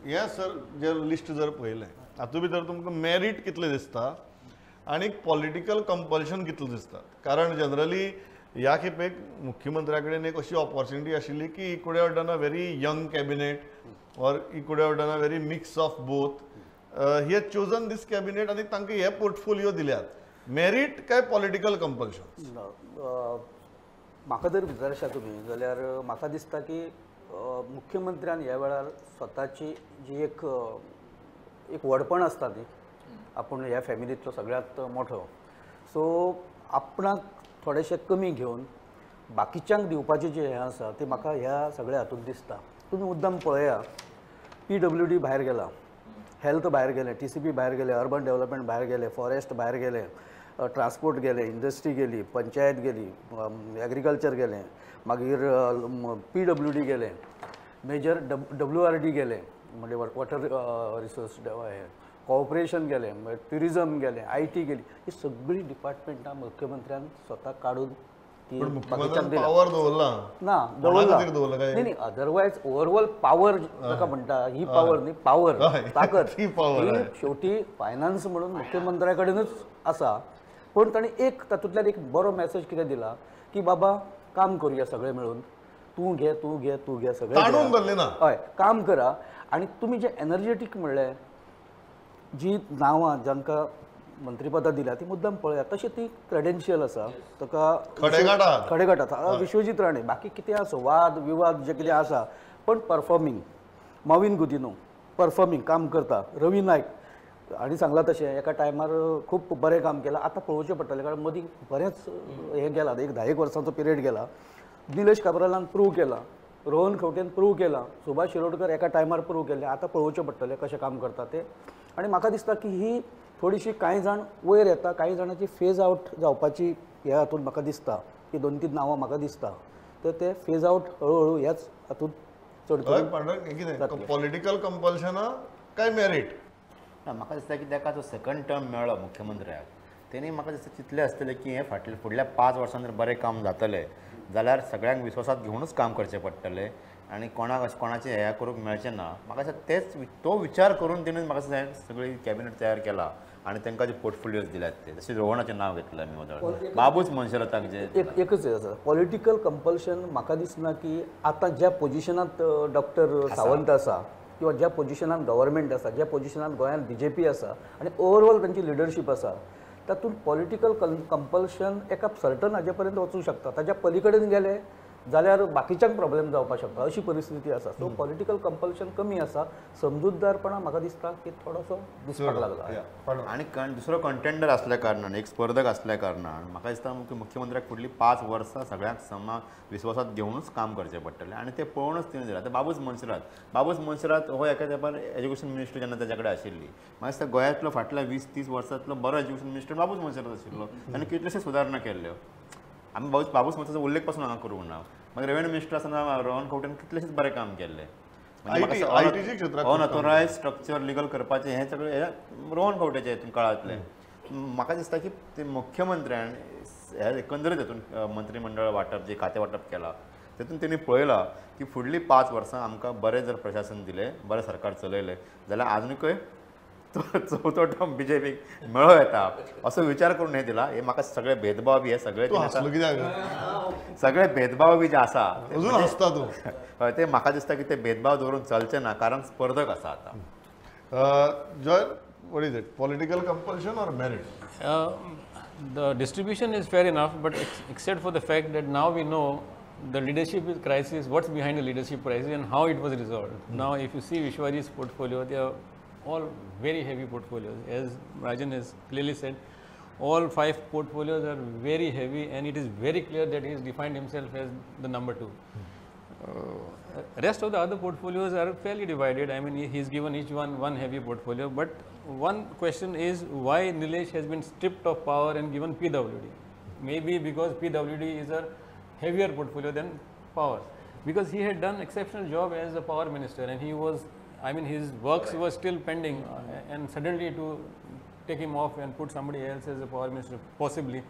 हे सर जे लिस्ट जर पळयलें हातूंत भितर तुमकां मेरीट कितले दिसता आनी पॉलिटिकल कंपल्शन कितले दिसता? कारण जनरली ह्या खेपेक मुख्यमंत्र्या कडेन एक अशी ऑपॉर्च्युनिटी आशिल्ली की he could have done a very young cabinet or he could have done a very mix of both. He has chosen these cabinet आनी तांकां हे पोर्टफोलियो दिल्यात. मेरीट काय पॉलिटिकल कंपल्शन? म्हाका जर विचारशा तुमी जाल्यार म्हाका दिसता की मुख्यमंत्र्यान ह्या वेळार स्वताची जी एक व्हडपण आसता न्ही, आपूण ह्या फॅमिलींतलो सगळ्यांत मोठो, सो आपणाक थोडेशें कमी घेवन बाकीच्यांक दिवपाचें जें हें आसा तें म्हाका ह्या सगळ्या हातूंत दिसता. तुमी मुद्दाम पळया, PWD भायर गेला, हेल्थ भायर गेलें, TCP भायर गेलें, अर्बन डेव्हलपमेंट भायर गेलें, फॉरेस्ट भायर गेलें, ट्रान्सपोर्ट गेलें, इंडस्ट्री गेली, पंचायत गेली, एग्रीकल्चर गेलें, मागीर PWD गेलें, मेजर WRD गेलें म्हणजे वॉटर रिसोर्स कॉर्पोरेशन गेलें, ट्युरिजम गेलें, IT गेली. ही सगळीं डिपार्टमेंटां मुख्यमंत्र्यान स्वता काडून ती बाकीच्यांक दिल्या. पावर दवरला ना दवरला न्ही न्ही अदरवायज ओवरऑल पावर जाका म्हणटा ही पावर न्ही, पावर ताकद ही शेवटी फायनान्स म्हणून मुख्यमंत्र्या कडेनूच आसा. पण ताणें एक तातूंतल्यान एक बरो मेसेज कितें दिला की बाबा काम करूया सगळे मेळून, तूं घे तूं घे तूं घे सगळे हय काम करा. आनी तुमी जे एनर्जेटीक म्हणलें जी नांवां जांकां मंत्रीपदां दिल्या ती मुद्दाम पळया, तशी ती क्रेडेन्शियल आसा. ताका खडेगाठात विश्वजीत राणे बाकी कितें आसा वाद विवाद जे कितें आसा, पण परफॉर्मिंग. मॉविन गुदिनो परफॉर्मिंग काम करता. रवी नायक हांणी सांगलां तशें एका टायमार खूब बरें काम केलां. आतां पळोवचें पडटलें कारण मदीं बरेंच हें गेलां, एक 10 वर्सांचो पिरियड गेला. निलेश काब्रालान प्रूव केलां, रोहन खंवटेन प्रूव केलां, सुभाष शिरोडकर एका टायमार प्रूव केलें. आतां पळोवचें पडटलें कशें काम करता तें. आनी म्हाका दिसता की ही थोडीशी कांय जाण वयर येता, कांय जाणांची फेज आउट जावपाची ह्या हातूंत म्हाका दिसता. ही 2-3 नांवां म्हाका दिसता, तर ते फेज आउट हळू ह्याच हातूंत चड करून पॉलिटिकल कंपल्शना काय मेरीट? म्हाका दिसता की ताका जो सेकंड टर्म मेळ्ळो मुख्यमंत्र्याक, तेणी म्हाका दिसता चिंतलें आसतलें की हें फुडल्या 5 वर्सांत जर बरें काम जातलें जाल्यार सगळ्यांक विश्वासांत घेवनूच काम करचें पडटलें आनी कोणाक अशें कोणाचें हें करूंक मेळचें ना. म्हाका दिसता तो विचार करून तेणें म्हाका दिसता सगळी कॅबिनेट तयार केला आनी तांकां जे पोर्टफोलियोज दिल्यात ते जशें रोहणाचें नांव घेतलें आमी वदळ बाबूच मनशरताक जे एकच आसा पॉलिटिकल कंपल्शन. म्हाका दिसना की आतां ज्या पोजिशनांत डॉक्टर सावंत आसा किंवा ज्या पोजिशनांत गव्हर्मेंट आसा, ज्या पोजिशनांत गोंयांत BJP आसा आनी ओवरऑल तांची लिडरशीप आसा, तातूंत पॉलिटिकल कंपल्शन एका सर्टन हाजे पर्यंत वचूंक शकता. ताच्या पलीकडेन गेले जाल्यार बाकीच्यांक प्रॉब्लेम जावपाक शकता, अशी परिस्थिती आसा. सो पॉलिटिकल कंपल्शन कमी आसा. समजूतदारपणा म्हाका दिसता की थोडोसो दिसपाक लागला. आनी दुसरो कंटेंडर आसल्या कारणान, एक स्पर्धक आसल्या कारणान म्हाका दिसता की मुख्यमंत्र्याक फुडलीं 5 वर्सां सगळ्यांक विश्वासांत घेवनूच काम करचें पडटलें आनी तें पळोवनूच तिणें दिलां. आतां बाबूस मनशरात हो एका तेंपार एज्युकेशन मिनिस्टर जेन्ना ताचे कडेन आशिल्ली, म्हाका दिसता गोंयांतलो फाटल्या 20-30 वर्सांतलो बरो एज्युकेशन मिनिस्टर बाबूस मनशरात आशिल्लो. ताणें कितलेशे सुदारणा केल्ल्यो. आमी बाबूस मनशाचो उल्लेख पासून हांगा करूंक ना. मागीर रेव्हेन्यू मिनिस्टर आसतना रोहन खंवटेन कितलेशेच बरें काम केल्लें. अनऑथोरायज स्ट्रक्चर लिगल करपाचें हें सगळें हें रोहन खंवटेच्या हितून काळांतलें. म्हाका दिसता की ते मुख्यमंत्र्यान ह्या एकंदरीत हितून मंत्रिमंडळ वांटप जे खातें वांटप केलां तेतून तेणी पळयलां की फुडलीं 5 वर्सां आमकां बरें जर प्रशासन दिलें, बरें सरकार चलयलें जाल्यार आजुनूय चवथो टर्म BJP मेळो येता असो विचार करून हें दिला. हे म्हाका सगळे भेदभाव बी हे सगळे भेदभाव बी जे आसा हय ते म्हाका दिसता की ते भेदभाव दवरून चलचे ना, कारण स्पर्धक आसा आतां. Joy, what is it? Political compulsion or merit? The distribution is fair enough, but except for the fact that now we know the leadership crisis, what's behind the leadership crisis and how it was resolved. Now, if you see Vishwaji's portfolio, they are all very heavy portfolios. As Rajan has clearly said, all 5 portfolios are very heavy, and it is very clear that he has defined himself as the number 2. Rest of the other portfolios are fairly divided. I mean, he's given each one heavy portfolio. But one question is why Nilesh has been stripped of power and given PWD. Maybe because PWD is a heavier portfolio than power. Because he had done exceptional job as a power minister, and he was, I mean, his works were still pending, and suddenly to take him off and put somebody else as a power minister, possibly